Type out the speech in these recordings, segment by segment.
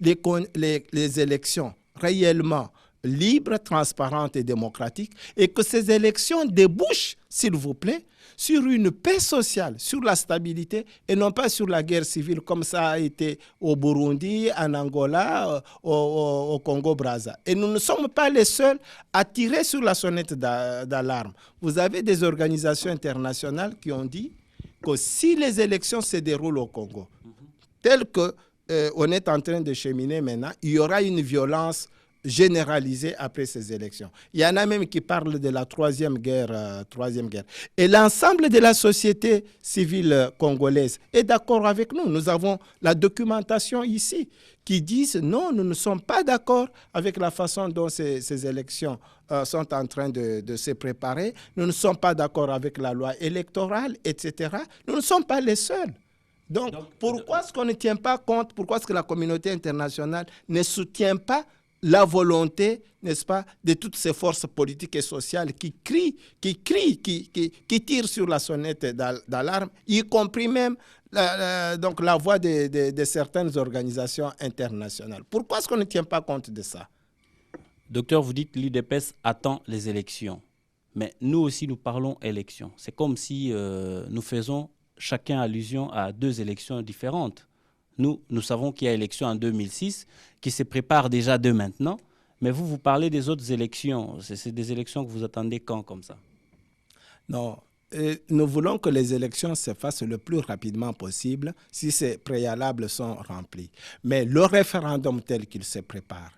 les élections réellement libres, transparentes et démocratiques, et que ces élections débouchent, s'il vous plaît, sur une paix sociale, sur la stabilité, et non pas sur la guerre civile, comme ça a été au Burundi, en Angola, au Congo-Brazza. Et nous ne sommes pas les seuls à tirer sur la sonnette d'alarme. Vous avez des organisations internationales qui ont dit que si les élections se déroulent au Congo, telles que on est en train de cheminer maintenant, il y aura une violence généralisée après ces élections. Il y en a même qui parlent de la troisième guerre. Et l'ensemble de la société civile congolaise est d'accord avec nous. Nous avons la documentation ici qui disent non, nous ne sommes pas d'accord avec la façon dont ces élections sont en train de se préparer. Nous ne sommes pas d'accord avec la loi électorale, etc. Nous ne sommes pas les seuls. Donc pourquoi est-ce qu'on ne tient pas compte, pourquoi est-ce que la communauté internationale ne soutient pas la volonté, n'est-ce pas, de toutes ces forces politiques et sociales qui tirent sur la sonnette d'alarme, y compris même donc la voix de certaines organisations internationales. Pourquoi est-ce qu'on ne tient pas compte de ça? Docteur, vous dites que l'UDPS attend les élections. Mais nous aussi, nous parlons élections. C'est comme si nous faisons chacun allusion à deux élections différentes. Nous savons qu'il y a élection en 2006 qui se prépare déjà de maintenant. Mais vous parlez des autres élections. C'est des élections que vous attendez quand comme ça? Non. Nous voulons que les élections se fassent le plus rapidement possible si ces préalables sont remplis. Mais le référendum tel qu'il se prépare,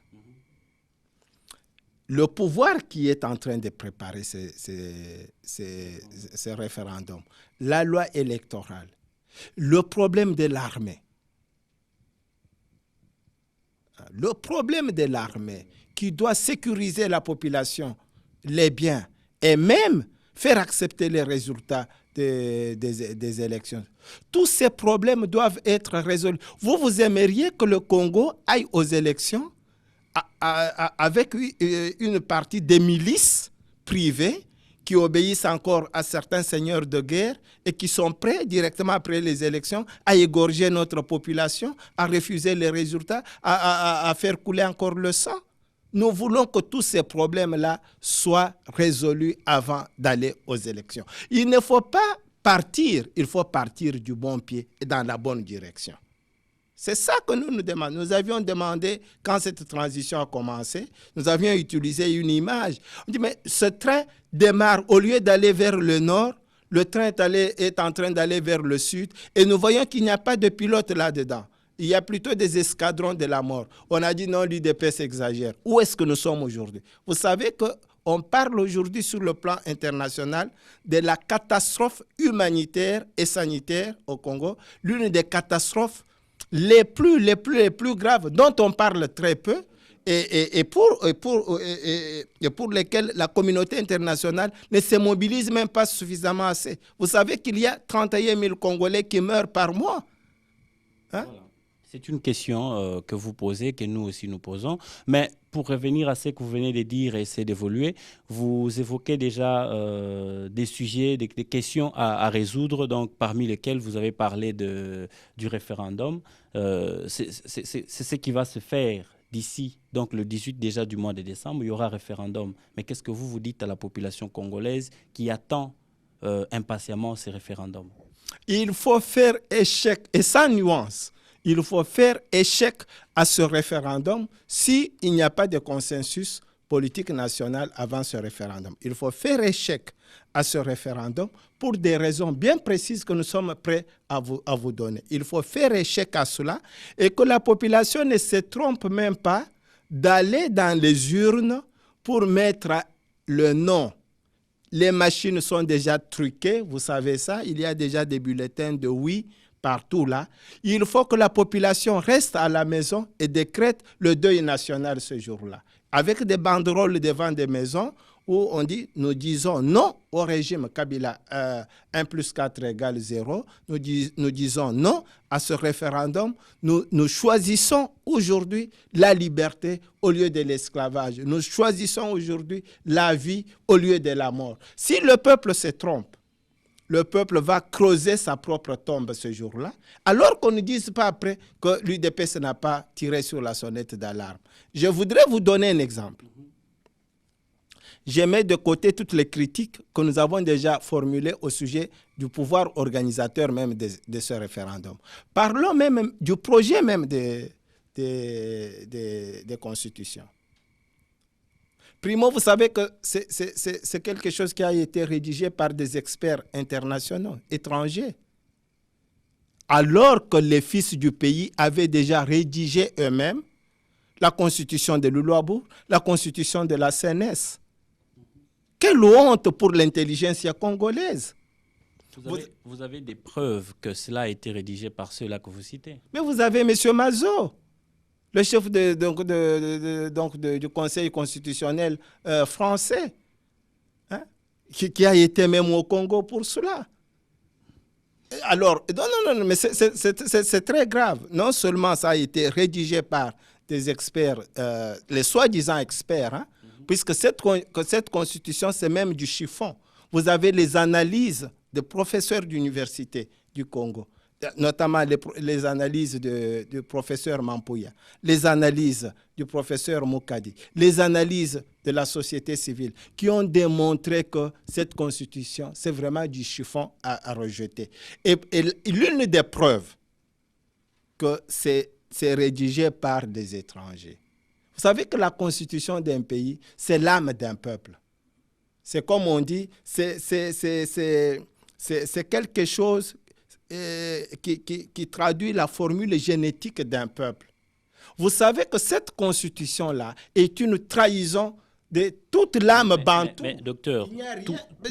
le pouvoir qui est en train de préparer ces référendums, la loi électorale, le problème de l'armée, qui doit sécuriser la population, les biens, et même faire accepter les résultats des élections. Tous ces problèmes doivent être résolus. Vous aimeriez que le Congo aille aux élections avec une partie des milices privées qui obéissent encore à certains seigneurs de guerre et qui sont prêts, directement après les élections, à égorger notre population, à refuser les résultats, à faire couler encore le sang. Nous voulons que tous ces problèmes-là soient résolus avant d'aller aux élections. Il ne faut pas partir, il faut partir du bon pied et dans la bonne direction. C'est ça que nous demandons. Nous avions demandé, quand cette transition a commencé, nous avions utilisé une image. On dit, mais ce train démarre, au lieu d'aller vers le nord, le train est en train d'aller vers le sud, et nous voyons qu'il n'y a pas de pilote là-dedans. Il y a plutôt des escadrons de la mort. On a dit non, l'UDPS exagère. Où est-ce que nous sommes aujourd'hui? Vous savez qu'on parle aujourd'hui sur le plan international de la catastrophe humanitaire et sanitaire au Congo, l'une des catastrophes les plus graves dont on parle très peu et pour lesquelles la communauté internationale ne se mobilise même pas suffisamment assez. Vous savez qu'il y a 31 000 Congolais qui meurent par mois. Hein? Voilà. C'est une question que vous posez, que nous aussi nous posons. Mais pour revenir à ce que vous venez de dire et essayer d'évoluer, vous évoquez déjà des sujets, des questions à résoudre, donc parmi lesquels vous avez parlé du référendum. C'est ce qui va se faire d'ici, donc le 18 déjà du mois de décembre, il y aura référendum. Mais qu'est-ce que vous dites à la population congolaise qui attend impatiemment ces référendums? Il faut faire échec, et sans nuance. Il faut faire échec à ce référendum s'il n'y a pas de consensus politique national avant ce référendum. Il faut faire échec à ce référendum pour des raisons bien précises que nous sommes prêts à vous donner. Il faut faire échec à cela et que la population ne se trompe même pas d'aller dans les urnes pour mettre le non. Les machines sont déjà truquées, vous savez ça. Il y a déjà des bulletins de oui partout là. Il faut que la population reste à la maison et décrète le deuil national ce jour-là. Avec des banderoles devant des maisons où on dit, nous disons non au régime Kabila 1 plus 4 égale 0. Nous disons non à ce référendum. Nous choisissons aujourd'hui la liberté au lieu de l'esclavage. Nous choisissons aujourd'hui la vie au lieu de la mort. Si le peuple se trompe, le peuple va creuser sa propre tombe ce jour-là, alors qu'on ne dise pas après que l'UDPS n'a pas tiré sur la sonnette d'alarme. Je voudrais vous donner un exemple. Je mets de côté toutes les critiques que nous avons déjà formulées au sujet du pouvoir organisateur même de ce référendum. Parlons même du projet même de constitution. Primo, vous savez que c'est quelque chose qui a été rédigé par des experts internationaux, étrangers, alors que les fils du pays avaient déjà rédigé eux-mêmes la constitution de Loulo-Abour, la constitution de la CNS. Quelle honte pour l'intelligentsia congolaise. Vous avez des preuves que cela a été rédigé par ceux-là que vous citez. Mais vous avez M. Mazo, le chef du Conseil constitutionnel français, hein, qui a été même au Congo pour cela. Alors, non, mais c'est très grave. Non seulement ça a été rédigé par des experts, les soi-disant experts, hein, puisque cette constitution, c'est même du chiffon. Vous avez les analyses de professeurs d'université du Congo, notamment les analyses du professeur Mampouya, les analyses du professeur Moukadi, les analyses de la société civile, qui ont démontré que cette constitution, c'est vraiment du chiffon à rejeter. Et l'une des preuves que c'est rédigé par des étrangers. Vous savez que la constitution d'un pays, c'est l'âme d'un peuple. C'est comme on dit, c'est quelque chose qui traduit la formule génétique d'un peuple. Vous savez que cette constitution-là est une trahison de toute l'âme bantoue. Mais docteur,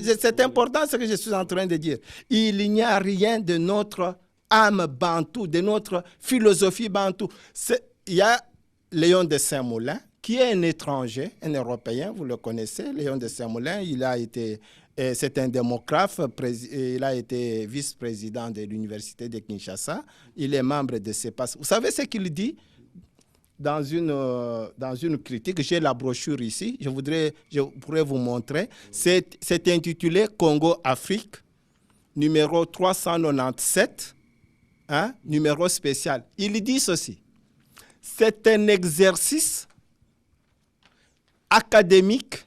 c'est important ce que je suis en train de dire. Il n'y a rien de notre âme bantoue, de notre philosophie bantoue. Il y a Léon de Saint-Moulin, qui est un étranger, un Européen, vous le connaissez. Léon de Saint-Moulin, c'est un démocrate, il a été vice-président de l'université de Kinshasa. Il est membre de CEPAS. Vous savez ce qu'il dit dans une critique? J'ai la brochure ici, je pourrais vous montrer. C'est intitulé Congo-Afrique, numéro 397, hein, numéro spécial. Il dit ceci: c'est un exercice académique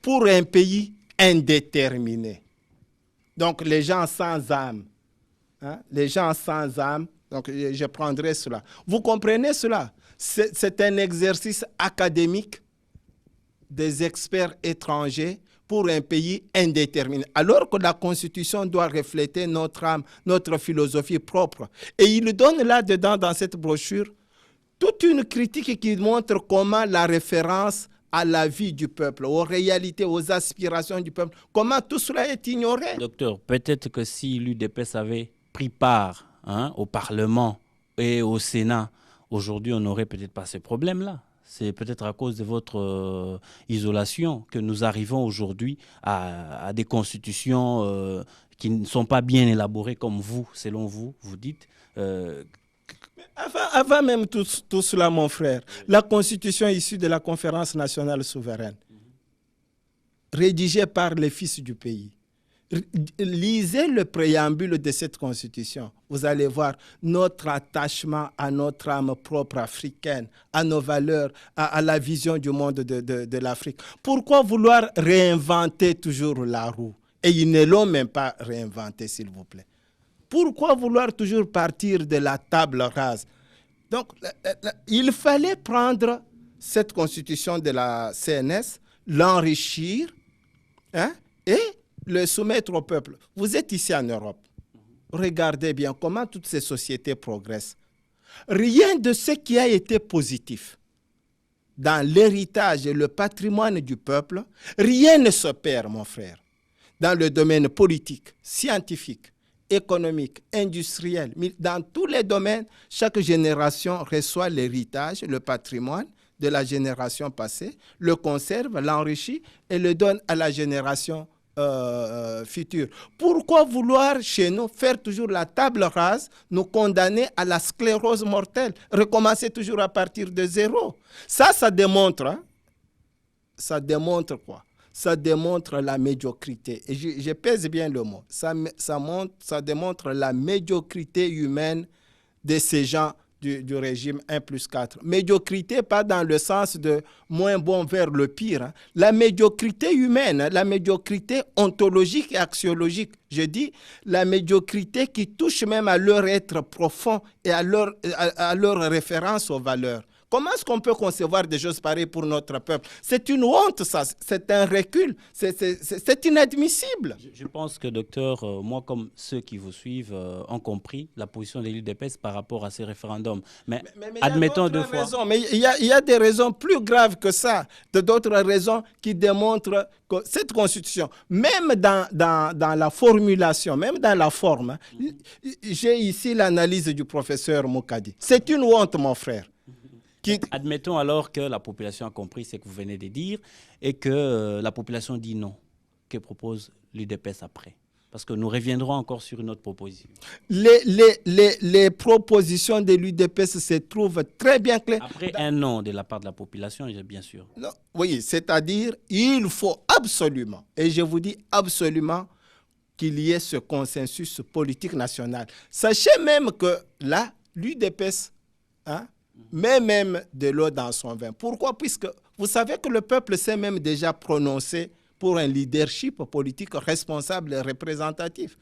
pour un pays indéterminé. Donc, les gens sans âme. Hein? Les gens sans âme. Donc, je prendrai cela. Vous comprenez cela? C'est un exercice académique des experts étrangers pour un pays indéterminé. Alors que la Constitution doit refléter notre âme, notre philosophie propre. Et il donne là-dedans, dans cette brochure, toute une critique qui montre comment la référence à la vie du peuple, aux réalités, aux aspirations du peuple, comment tout cela est ignoré. Docteur, peut-être que si l'UDPS avait pris part au Parlement et au Sénat, aujourd'hui, on n'aurait peut-être pas ce problème-là. C'est peut-être à cause de votre isolation que nous arrivons aujourd'hui à des constitutions qui ne sont pas bien élaborées comme vous, selon vous, vous dites. Avant même tout cela, mon frère, la constitution issue de la conférence nationale souveraine, rédigée par les fils du pays. Lisez le préambule de cette constitution. Vous allez voir notre attachement à notre âme propre africaine, à nos valeurs, à la vision du monde de l'Afrique. Pourquoi vouloir réinventer toujours la roue? Et ils ne l'ont même pas réinventé, s'il vous plaît. Pourquoi vouloir toujours partir de la table rase? Donc, il fallait prendre cette constitution de la CNS, l'enrichir, hein, et le soumettre au peuple. Vous êtes ici en Europe. Regardez bien comment toutes ces sociétés progressent. Rien de ce qui a été positif dans l'héritage et le patrimoine du peuple, rien ne se perd, mon frère. Dans le domaine politique, scientifique, économique, industriel, dans tous les domaines, chaque génération reçoit l'héritage, le patrimoine de la génération passée, le conserve, l'enrichit et le donne à la génération future. Pourquoi vouloir chez nous faire toujours la table rase, nous condamner à la sclérose mortelle, recommencer toujours à partir de zéro? Ça démontre, ça démontre quoi? ça démontre la médiocrité. Et je pèse bien le mot. Ça démontre la médiocrité humaine de ces gens du régime 1+4. Médiocrité, pas dans le sens de moins bon vers le pire. Hein. La médiocrité humaine, la médiocrité ontologique et axiologique. Je dis la médiocrité qui touche même à leur être profond et à leur référence aux valeurs. Comment est-ce qu'on peut concevoir des choses pareilles pour notre peuple? C'est une honte, ça. C'est un recul. C'est inadmissible. Je pense que, docteur, moi, comme ceux qui vous suivent, ont compris la position de l'UDPS par rapport à ces référendums. Mais admettons deux fois. Mais il y a des raisons plus graves que ça, d'autres raisons qui démontrent que cette Constitution, même dans la formulation, même dans la forme, j'ai ici l'analyse du professeur Moukadi. C'est une honte, mon frère. Admettons alors que la population a compris ce que vous venez de dire et que la population dit non. Que propose l'UDPS après? Parce que nous reviendrons encore sur une autre proposition. Les propositions de l'UDPS se trouvent très bien claires. Après un non de la part de la population, bien sûr. Non, oui, c'est-à-dire il faut absolument, et je vous dis absolument, qu'il y ait ce consensus politique national. Sachez même que là, l'UDPS, met même de l'eau dans son vin. Pourquoi? Puisque vous savez que le peuple s'est même déjà prononcé pour un leadership politique responsable et représentatif.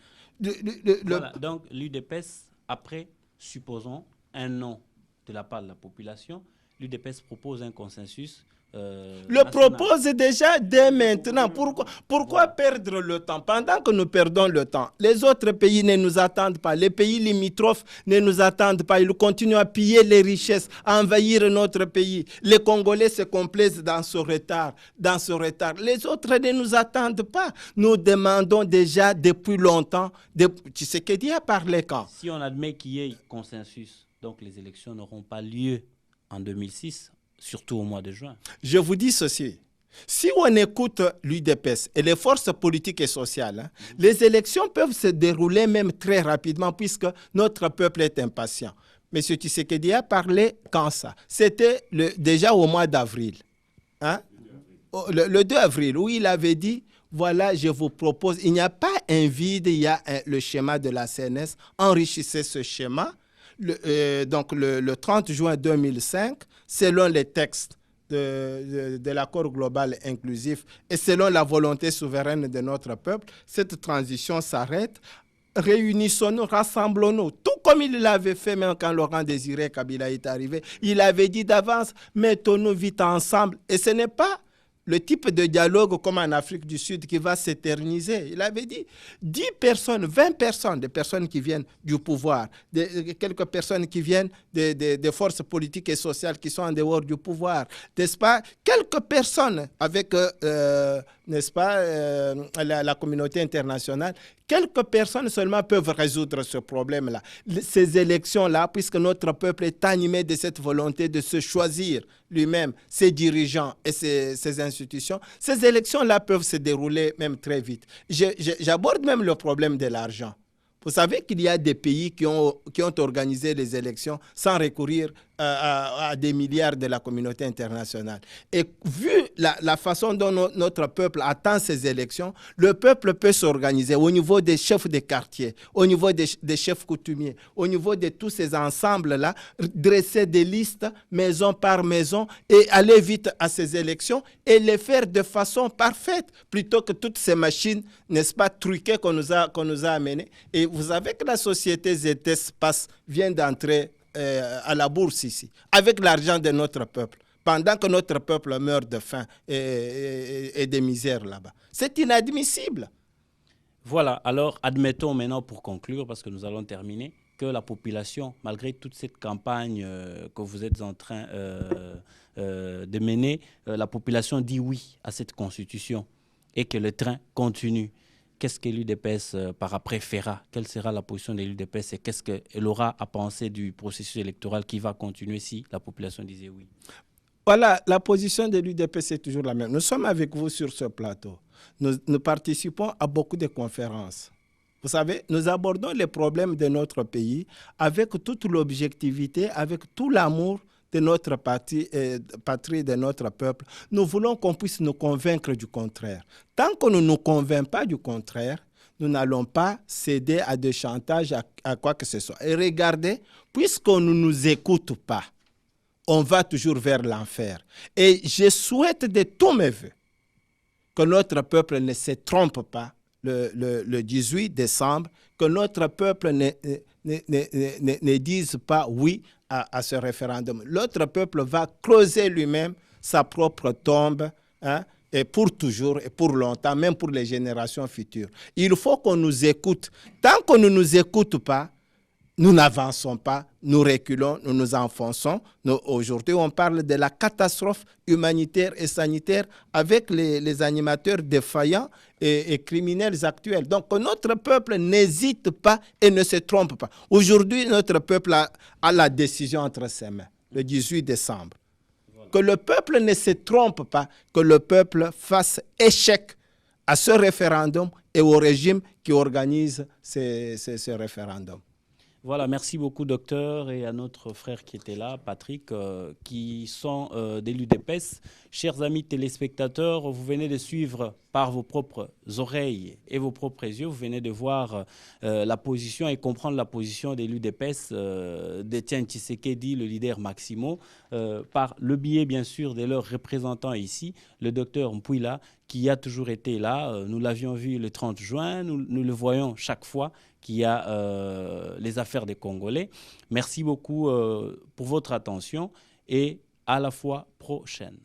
Voilà, donc l'UDPS, après, supposons un non de la part de la population, l'UDPS propose un consensus le propose déjà dès maintenant. Pourquoi perdre le temps? Pendant que nous perdons le temps, les autres pays ne nous attendent pas. Les pays limitrophes ne nous attendent pas. Ils continuent à piller les richesses, à envahir notre pays. Les Congolais se complaisent dans ce retard. Les autres ne nous attendent pas. Nous demandons déjà depuis longtemps. Tshisekedi a parlé quand? Si on admet qu'il y ait consensus, donc les élections n'auront pas lieu en 2006, surtout au mois de juin. Je vous dis ceci. Si on écoute l'UDPS et les forces politiques et sociales, les élections peuvent se dérouler même très rapidement puisque notre peuple est impatient. M. Tshisekedi a parlé quand ça? C'était déjà au mois d'avril. Le 2 avril, où il avait dit, voilà, je vous propose, il n'y a pas un vide, il y a le schéma de la CNS, enrichissez ce schéma. Donc le 30 juin 2005, selon les textes de l'accord global inclusif et selon la volonté souveraine de notre peuple, cette transition s'arrête. Réunissons-nous, rassemblons-nous, tout comme il l'avait fait même quand Laurent Désiré Kabila est arrivé. Il avait dit d'avance, mettons-nous vite ensemble. Et ce n'est pas le type de dialogue comme en Afrique du Sud qui va s'éterniser. Il avait dit 10 personnes, 20 personnes, des personnes qui viennent du pouvoir, quelques personnes qui viennent des forces politiques et sociales qui sont en dehors du pouvoir, n'est-ce pas? Quelques personnes avec, n'est-ce pas, la communauté internationale. Quelques personnes seulement peuvent résoudre ce problème-là. Ces élections-là, puisque notre peuple est animé de cette volonté de se choisir lui-même, ses dirigeants et ses institutions, ces élections-là peuvent se dérouler même très vite. J'aborde même le problème de l'argent. Vous savez qu'il y a des pays qui ont organisé les élections sans recourir à des milliards de la communauté internationale. Et vu la façon dont notre peuple attend ces élections, le peuple peut s'organiser au niveau des chefs de quartier, au niveau des chefs coutumiers, au niveau de tous ces ensembles-là, dresser des listes maison par maison et aller vite à ces élections et les faire de façon parfaite, plutôt que toutes ces machines, n'est-ce pas, truquées qu'on nous a amenées. Et vous savez que la société ZETES vient d'entrer à la bourse ici, avec l'argent de notre peuple, pendant que notre peuple meurt de faim et de misère là-bas. C'est inadmissible. Voilà, alors admettons maintenant pour conclure, parce que nous allons terminer, que la population, malgré toute cette campagne que vous êtes en train de mener, la population dit oui à cette constitution et que le train continue. Qu'est-ce que l'UDPS par après fera? Quelle sera la position de l'UDPS et qu'est-ce qu'elle aura à penser du processus électoral qui va continuer si la population disait oui? Voilà, la position de l'UDPS est toujours la même. Nous sommes avec vous sur ce plateau. Nous participons à beaucoup de conférences. Vous savez, nous abordons les problèmes de notre pays avec toute l'objectivité, avec tout l'amour de notre patrie, de notre peuple, nous voulons qu'on puisse nous convaincre du contraire. Tant qu'on ne nous convainc pas du contraire, nous n'allons pas céder à des chantages, à quoi que ce soit. Et regardez, puisqu'on ne nous écoute pas, on va toujours vers l'enfer. Et je souhaite de tous mes voeux que notre peuple ne se trompe pas le 18 décembre, que notre peuple ne dise pas oui à ce référendum. L'autre peuple va creuser lui-même sa propre tombe, hein, et pour toujours et pour longtemps, même pour les générations futures. Il faut qu'on nous écoute. Tant qu'on ne nous écoute pas, nous n'avançons pas, nous reculons, nous nous enfonçons. Aujourd'hui, on parle de la catastrophe humanitaire et sanitaire avec les animateurs défaillants et criminels actuels. Donc, notre peuple n'hésite pas et ne se trompe pas. Aujourd'hui, notre peuple a la décision entre ses mains, le 18 décembre. Voilà. Que le peuple ne se trompe pas, que le peuple fasse échec à ce référendum et au régime qui organise ce référendum. Voilà, merci beaucoup, docteur, et à notre frère qui était là, Patrick, qui sont des l'UDPS. Chers amis téléspectateurs, vous venez de suivre par vos propres oreilles et vos propres yeux, vous venez de voir la position et comprendre la position des l'UDPS d'Étienne Tshisekedi, le leader Maximo, par le biais, bien sûr, de leurs représentants ici, le docteur Mpouila, qui a toujours été là. Nous l'avions vu le 30 juin, nous le voyons chaque fois qu'il y a les affaires des Congolais. Merci beaucoup pour votre attention et à la fois prochaine.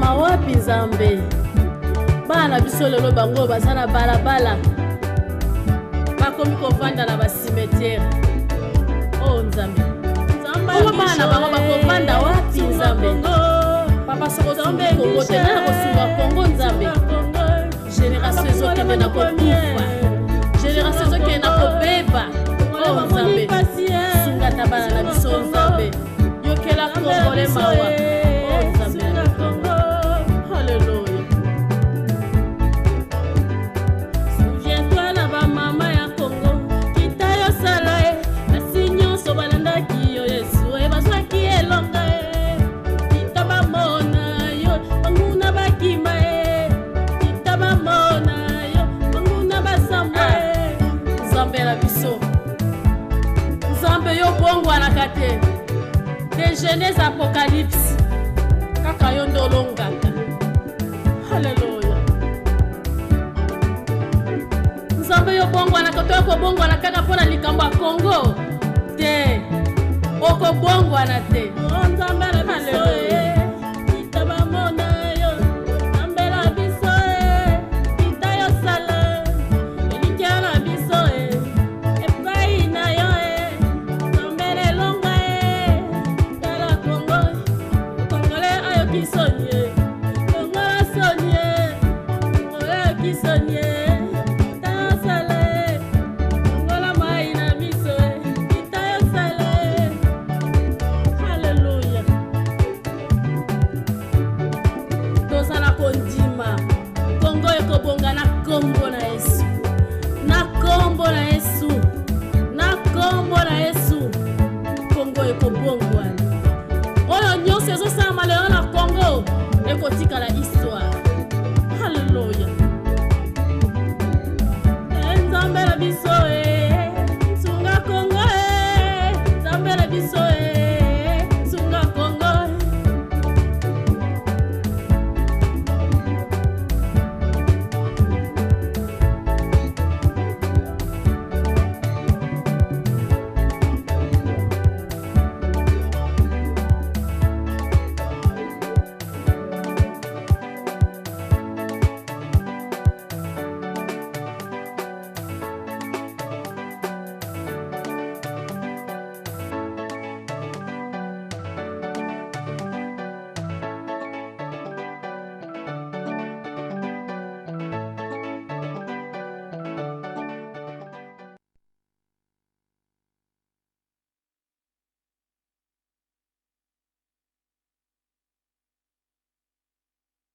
bokoma wapi Nzambe? Bana biso lelo bango baza na balabala, bakomi kovanda na basimetiere. Oh Nzambe, oyo bana bango bakovanda wapi Nzambe? Papa soko Nzambe Kongo te na kosunga Kongo Nzambe. Génération ezokende na kokufa, génération ezokende na kobeba. Oh Nzambe, sunga tabana na biso Nzambe, yokela Kongo le mawa. Oh Nzambe, Alléluia. Souviens-toi na ba mama ya Kongo, kita yo sala e, basi nyonso balandaki yo Yesu e bazwaki elonga e, kita bamona yo banguna bakima e, kita bamona yo banguna basamba e. Nzambe la biso, Nzambe yo bongwana kate de Genèse Apocalypse kaka yo ndolongaka. Haleluya. Nzambe yo bongwana kate yo kobongwana kaka mpona likambo ya Kongo te, okobongwana te. Nzambe la biso kita bamona yo, Nzambe la biso kita yo sala elikia na biso epai na yo Nzambe lelonga tala Kongo, Kongole ayoki sonye, Kongola sonye, Kongole ayoki sonye, kita yo sala Kongola mai na biso kita yo sala. Haleluya. Tozala kondima Kongo ekobonga na kombo na Yesu, na kombo na Yesu, na kombo na Yesu. Kongo ekobongwana, oyo nyonso ezosala malero na Kongo ekotikala isi.